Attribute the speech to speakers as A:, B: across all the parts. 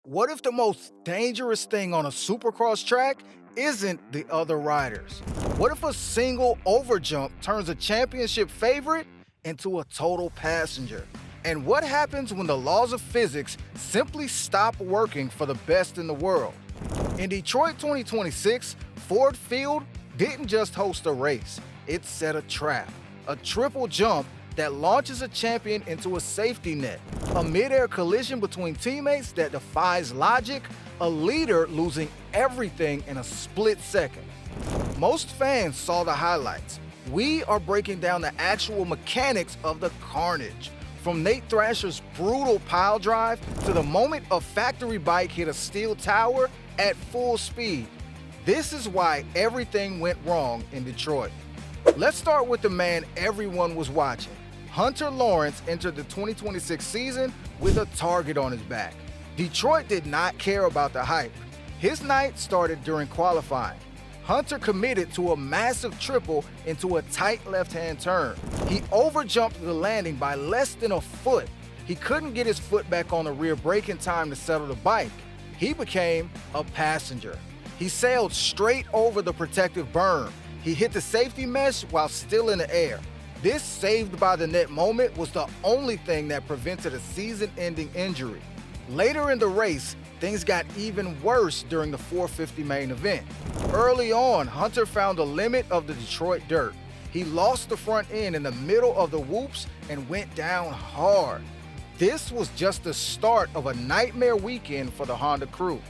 A: What if the most dangerous thing on a Supercross track isn't the other riders? What if a single overjump turns a championship favorite into a total passenger? And what happens when the laws of physics simply stop working for the best in the world? In Detroit 2026, Ford Field didn't just host a race, it set a trap, a triple jump that launches a champion into a safety net, a mid-air collision between teammates that defies logic, a leader losing everything in a split second. Most fans saw the highlights. We are breaking down the actual mechanics of the carnage, from Nate Thrasher's brutal pile drive to the moment a factory bike hit a steel tower at full speed. This is why everything went wrong in Detroit. Let's start with the man everyone was watching. Hunter Lawrence entered the 2026 season with a target on his back. Detroit did not care about the hype. His night started during qualifying. Hunter committed to a massive triple into a tight left-hand turn. He overjumped the landing by less than a foot. He couldn't get his foot back on the rear brake in time to settle the bike. He became a passenger. He sailed straight over the protective berm. He hit the safety mesh while still in the air. This saved by the net moment was the only thing that prevented a season-ending injury. Later in the race, things got even worse during the 450 main event. Early on, Hunter found the limit of the Detroit dirt. He lost the front end in the middle of the whoops and went down hard. This was just the start of a nightmare weekend for the Honda crew.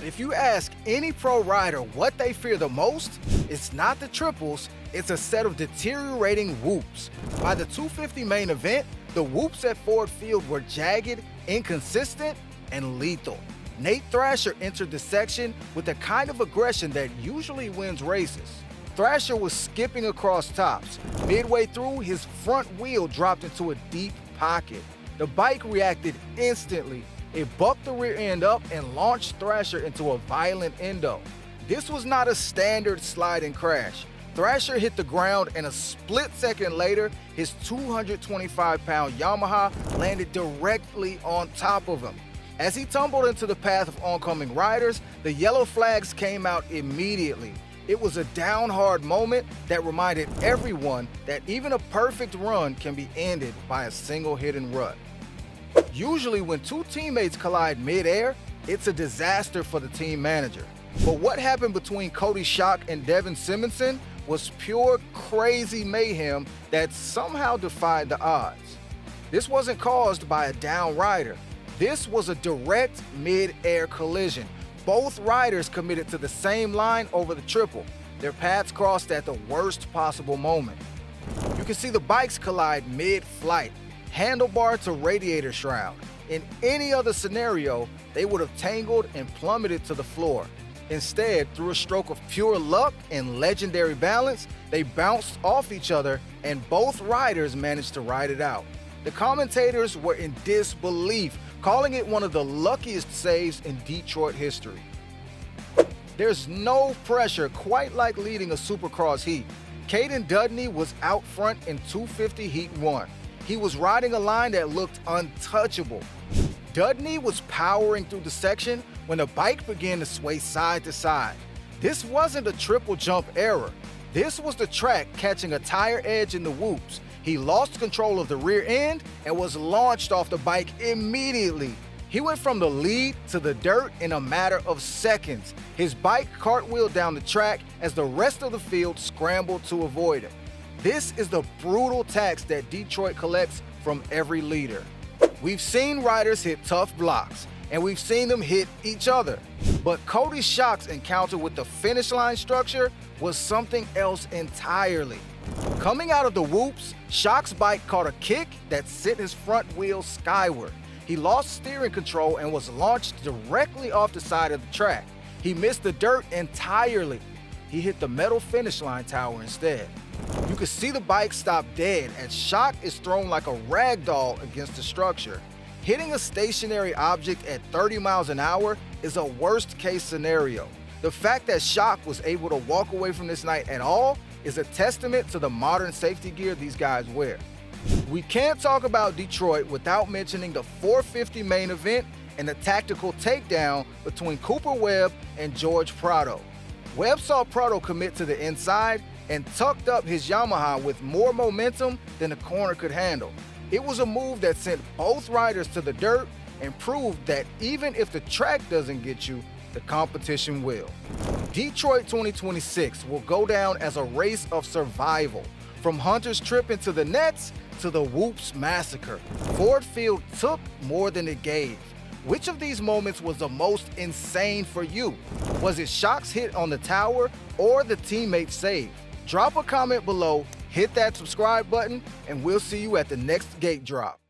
A: If you ask any pro rider what they fear the most, it's not the triples, it's a set of deteriorating whoops. By the 250 main event, the whoops at Ford Field were jagged, inconsistent, and lethal. Nate Thrasher entered the section with the kind of aggression that usually wins races. Thrasher was skipping across tops. Midway through, his front wheel dropped into a deep pocket. The bike reacted instantly. It bucked the rear end up and launched Thrasher into a violent endo. This was not a standard sliding crash. Thrasher hit the ground and a split second later, his 225-pound Yamaha landed directly on top of him. As he tumbled into the path of oncoming riders, the yellow flags came out immediately. It was a down hard moment that reminded everyone that even a perfect run can be ended by a single hidden rut. Usually when two teammates collide mid-air, it's a disaster for the team manager. But what happened between Cody Schock and Devin Simonson was pure crazy mayhem that somehow defied the odds. This wasn't caused by a down rider. This was a direct mid-air collision. Both riders committed to the same line over the triple. Their paths crossed at the worst possible moment. You can see the bikes collide mid-flight, handlebar to radiator shroud. In any other scenario, they would have tangled and plummeted to the floor. Instead, through a stroke of pure luck and legendary balance, they bounced off each other and both riders managed to ride it out. The commentators were in disbelief, calling it one of the luckiest saves in Detroit history. There's no pressure quite like leading a Supercross heat. Caden Dudney was out front in 250 Heat 1. He was riding a line that looked untouchable. Dudney was powering through the section when the bike began to sway side to side. This wasn't a triple jump error. This was the track catching a tire edge in the whoops. He lost control of the rear end and was launched off the bike immediately. He went from the lead to the dirt in a matter of seconds. His bike cartwheeled down the track as the rest of the field scrambled to avoid him. This is the brutal tax that Detroit collects from every leader. We've seen riders hit tough blocks, and we've seen them hit each other. But Cody Schock's encounter with the finish line structure was something else entirely. Coming out of the whoops, Schock's bike caught a kick that sent his front wheel skyward. He lost steering control and was launched directly off the side of the track. He missed the dirt entirely. He hit the metal finish line tower instead. You can see the bike stop dead as Schock is thrown like a rag doll against the structure. Hitting a stationary object at 30 miles an hour is a worst-case scenario. The fact that Schock was able to walk away from this night at all is a testament to the modern safety gear these guys wear. We can't talk about Detroit without mentioning the 450 main event and a tactical takedown between Cooper Webb and George Prado. Webb saw Prado commit to the inside and tucked up his Yamaha with more momentum than the corner could handle. It was a move that sent both riders to the dirt and proved that even if the track doesn't get you, the competition will. Detroit 2026 will go down as a race of survival, from Hunter's trip into the nets to the Whoops massacre. Ford Field took more than it gave. Which of these moments was the most insane for you? Was it Shock's hit on the tower or the teammate save? Drop a comment below, hit that subscribe button, and we'll see you at the next gate drop.